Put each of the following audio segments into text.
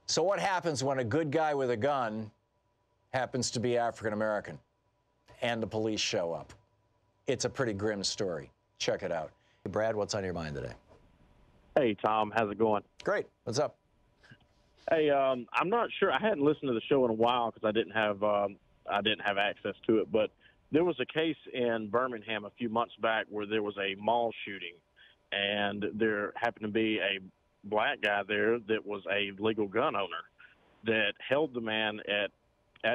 So what happens when a good guy with a gun happens to be African American and the police show up? It's a pretty grim story. Check it out. Hey, Brad, what's on your mind today? Hey, Tom, how's it going? Great. What's up? Hey, I'm not sure. I hadn't listened to the show in a while because I didn't have access to it. But there was a case in Birmingham a few months back where there was a mall shooting, and there happened to be a black guy there that was a legal gun owner that held the man at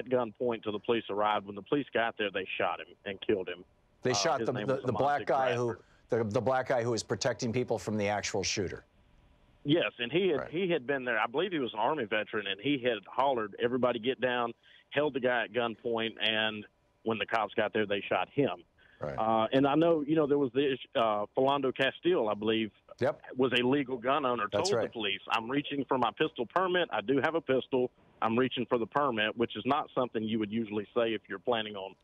gunpoint till the police arrived. When the police got there, they shot him and killed him. They shot the black guy the black guy who was protecting people from the actual shooter. Yes, and he had been there. I believe he was an Army veteran, and he had hollered, "Everybody get down," held the guy at gunpoint, and when the cops got there, they shot him. Right. And I know, there was this Philando Castile, I believe, was a legal gun owner, told the police, "I'm reaching for my pistol permit. I do have a pistol. I'm reaching for the permit," which is not something you would usually say if you're planning on.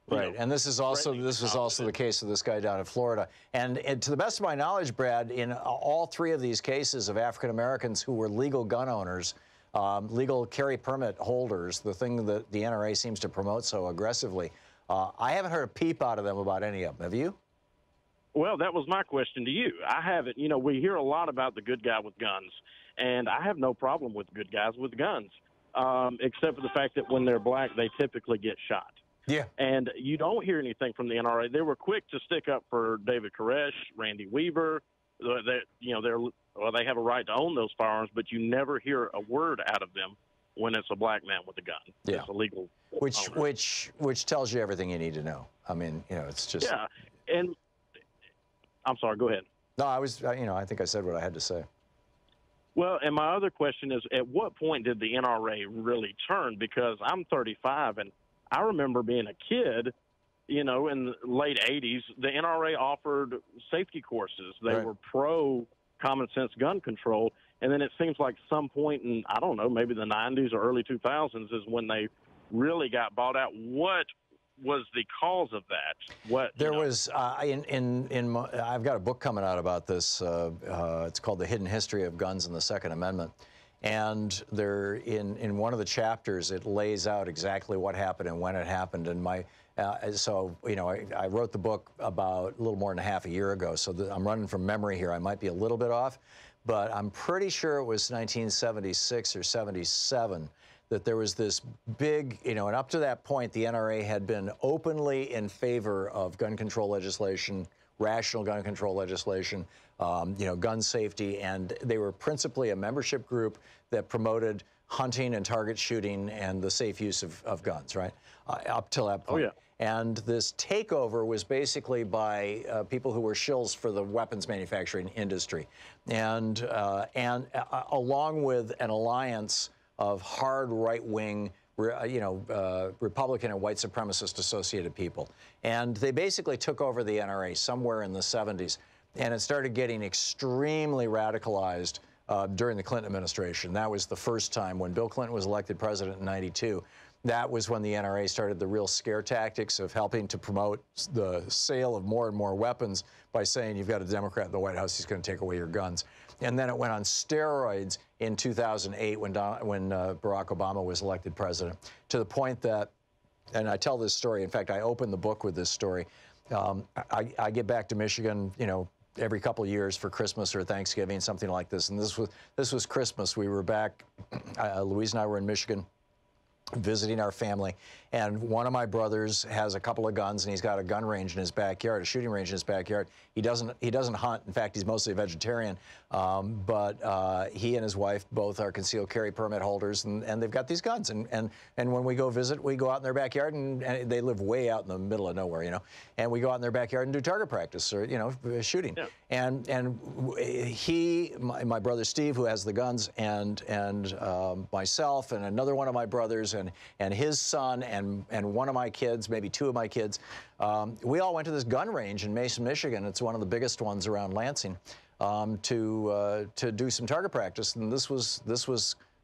Right, and this was also the case with this guy down in Florida. And to the best of my knowledge, Brad, in all three of these cases of African Americans who were legal gun owners, legal carry permit holders, the thing that the NRA seems to promote so aggressively, I haven't heard a peep out of them about any of them. Have you? Well, that was my question to you. I haven't. We hear a lot about the good guy with guns, and I have no problem with good guys with guns, except for the fact that when they're black, they typically get shot. Yeah. And you don't hear anything from the NRA. They were quick to stick up for David Koresh, Randy Weaver. They have a right to own those firearms, but you never hear a word out of them when it's a black man with a gun. Yeah. It's illegal. Which tells you everything you need to know. I mean, it's just. Yeah. And I'm sorry, go ahead. No, I think I said what I had to say. Well, and my other question is, at what point did the NRA really turn? Because I'm 35, and I remember being a kid, in the late 80s, the NRA offered safety courses. They were pro common sense gun control. And then it seems like some point in, I don't know, maybe the 90s or early 2000s is when they really got bought out. What was the cause of that? Was I've got a book coming out about this. It's called The Hidden History of Guns and the Second Amendment. And there, in one of the chapters, it lays out exactly what happened and when it happened. And I wrote the book about a little more than half a year ago. So I'm running from memory here. I might be a little bit off, but I'm pretty sure it was 1976 or 77 that there was this big, and up to that point, the NRA had been openly in favor of gun control legislation, rational gun control legislation, gun safety, and they were principally a membership group that promoted hunting and target shooting and the safe use of guns, right? Up till that point. Oh, yeah. And this takeover was basically by people who were shills for the weapons manufacturing industry, and along with an alliance of hard right-wing, Republican and white supremacist associated people. And they basically took over the NRA somewhere in the 70s. And it started getting extremely radicalized during the Clinton administration. That was the first time when Bill Clinton was elected president in '92. That was when the NRA started the real scare tactics of helping to promote the sale of more and more weapons by saying, you've got a Democrat in the White House, he's going to take away your guns. And then it went on steroids in 2008 when Barack Obama was elected president, to the point that, and I tell this story, in fact, I opened the book with this story. I get back to Michigan, every couple of years for Christmas or Thanksgiving, something like this. And this was Christmas. We were back, Louise and I were in Michigan visiting our family, and one of my brothers has a couple of guns, and he's got a gun range in his backyard, a shooting range in his backyard. He doesn't hunt. In fact, he's mostly a vegetarian, but he and his wife both are concealed carry permit holders, and they've got these guns. And when we go visit, we go out in their backyard, and they live way out in the middle of nowhere, and we go out in their backyard and do target practice or shooting. Yeah. And my brother Steve, who has the guns, and myself and another one of my brothers and his son and one of my kids, maybe two of my kids, we all went to this gun range in Mason, Michigan. It's one of the biggest ones around Lansing, to do some target practice. And this was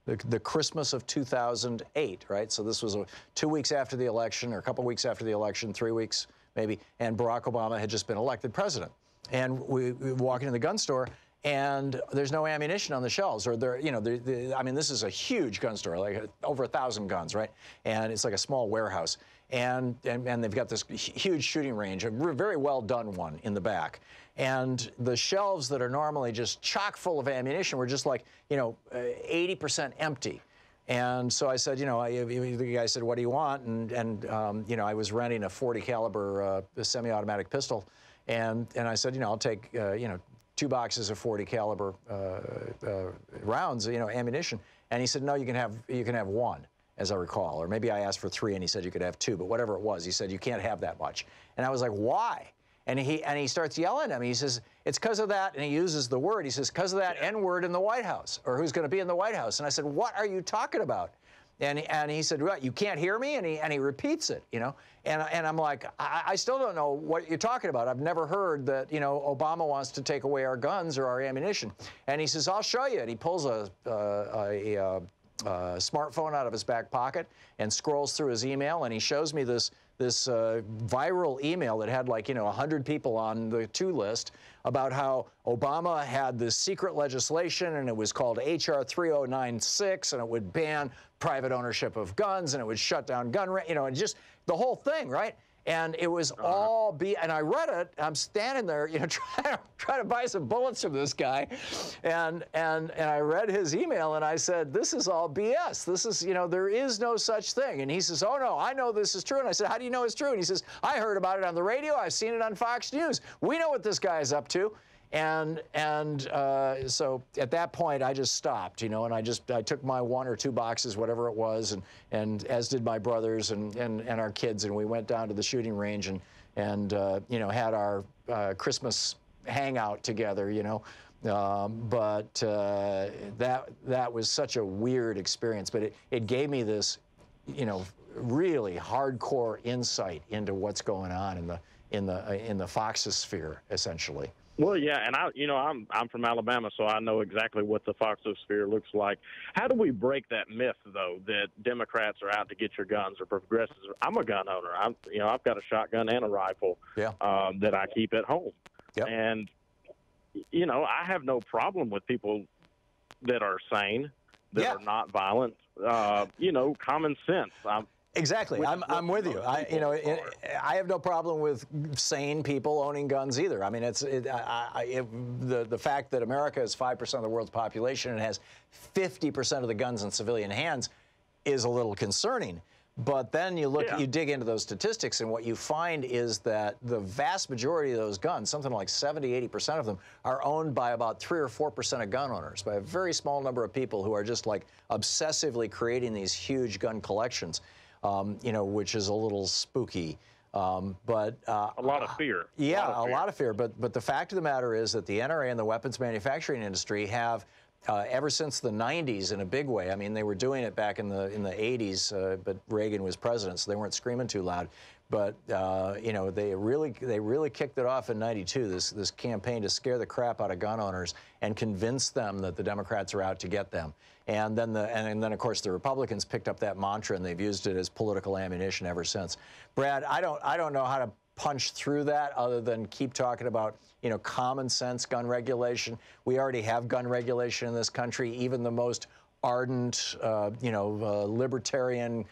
the Christmas of 2008, right? So this was 2 weeks after the election, or a couple weeks after the election, 3 weeks maybe, and Barack Obama had just been elected president. And we walk into the gun store, and there's no ammunition on the shelves, or I mean, this is a huge gun store, like over 1,000 guns, right? And it's like a small warehouse, and they've got this huge shooting range, a very well done one in the back, and the shelves that are normally just chock full of ammunition were just like 80% empty. And so I said, the guy said, "What do you want?" And I was renting a .40 caliber semi-automatic pistol, and I said, I'll take 2 boxes of .40 caliber rounds, ammunition. And he said, "No, you can have 1, as I recall, or maybe I asked for 3, and he said you could have 2, but whatever it was, he said you can't have that much." And I was like, "Why?" And he starts yelling at me. He says, "It's because of that," and he uses the word. He says, "Because of that N-word in the White House, or who's going to be in the White House." And I said, "What are you talking about?" And he said, "What, you can't hear me?" And he repeats it, And I'm like, I still don't know what you're talking about. I've never heard that, Obama wants to take away our guns or our ammunition. And he says, "I'll show you." And he pulls a smartphone out of his back pocket and scrolls through his email, and he shows me this viral email that had 100 people on the to list about how Obama had this secret legislation, and it was called H.R. 3096, and it would ban private ownership of guns, and it would shut down and just the whole thing, right? And it was all and I read it. I'm standing there, trying to buy some bullets from this guy, and I read his email, and I said, "This is all BS. This is, there is no such thing." And he says, "Oh no, I know this is true." And I said, "How do you know it's true?" And he says, "I heard about it on the radio. I've seen it on Fox News. We know what this guy is up to." And so at that point, I just stopped, and I took my 1 or 2 boxes, whatever it was, and as did my brothers and our kids, and we went down to the shooting range and had our Christmas hangout together, but that was such a weird experience, but it gave me this, really hardcore insight into what's going on in the Foxosphere, essentially. Well, yeah, and I'm from Alabama, so I know exactly what the Foxosphere looks like. How do we break that myth, though, that Democrats are out to get your guns or progressives? I'm a gun owner. I've got a shotgun and a rifle that I keep at home, and I have no problem with people that are sane, that are not violent. Common sense. Exactly. I'm with you. I have no problem with sane people owning guns either. I mean, the fact that America is 5% of the world's population and has 50% of the guns in civilian hands is a little concerning. But then you dig into those statistics, and what you find is that the vast majority of those guns, something like 70–80% of them, are owned by about 3 or 4% of gun owners, by a very small number of people who are just like obsessively creating these huge gun collections. Which is a little spooky, but a lot of fear. Yeah, a lot of fear. But the fact of the matter is that the NRA and the weapons manufacturing industry have, ever since the '90s, in a big way. I mean, they were doing it back in the '80s, but Reagan was president, so they weren't screaming too loud. But they really kicked it off in '92. This campaign to scare the crap out of gun owners and convince them that the Democrats are out to get them. And then of course the Republicans picked up that mantra, and they've used it as political ammunition ever since. Brad, I don't know how to punch through that other than keep talking about common sense gun regulation. We already have gun regulation in this country. Even the most ardent libertarian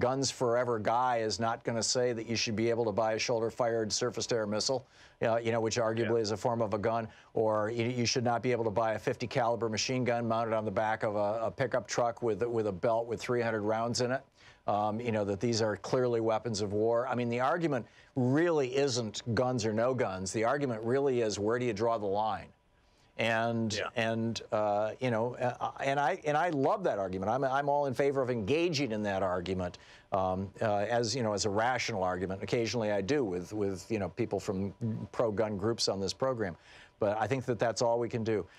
guns forever guy is not going to say that you should be able to buy a shoulder-fired surface-to-air missile, which arguably is a form of a gun, or you should not be able to buy a 50 caliber machine gun mounted on the back of a pickup truck with a belt with 300 rounds in it. That these are clearly weapons of war. I mean, the argument really isn't guns or no guns. The argument really is, where do you draw the line? And I love that argument. I'm all in favor of engaging in that argument as a rational argument. Occasionally I do with people from pro-gun groups on this program. But I think that that's all we can do.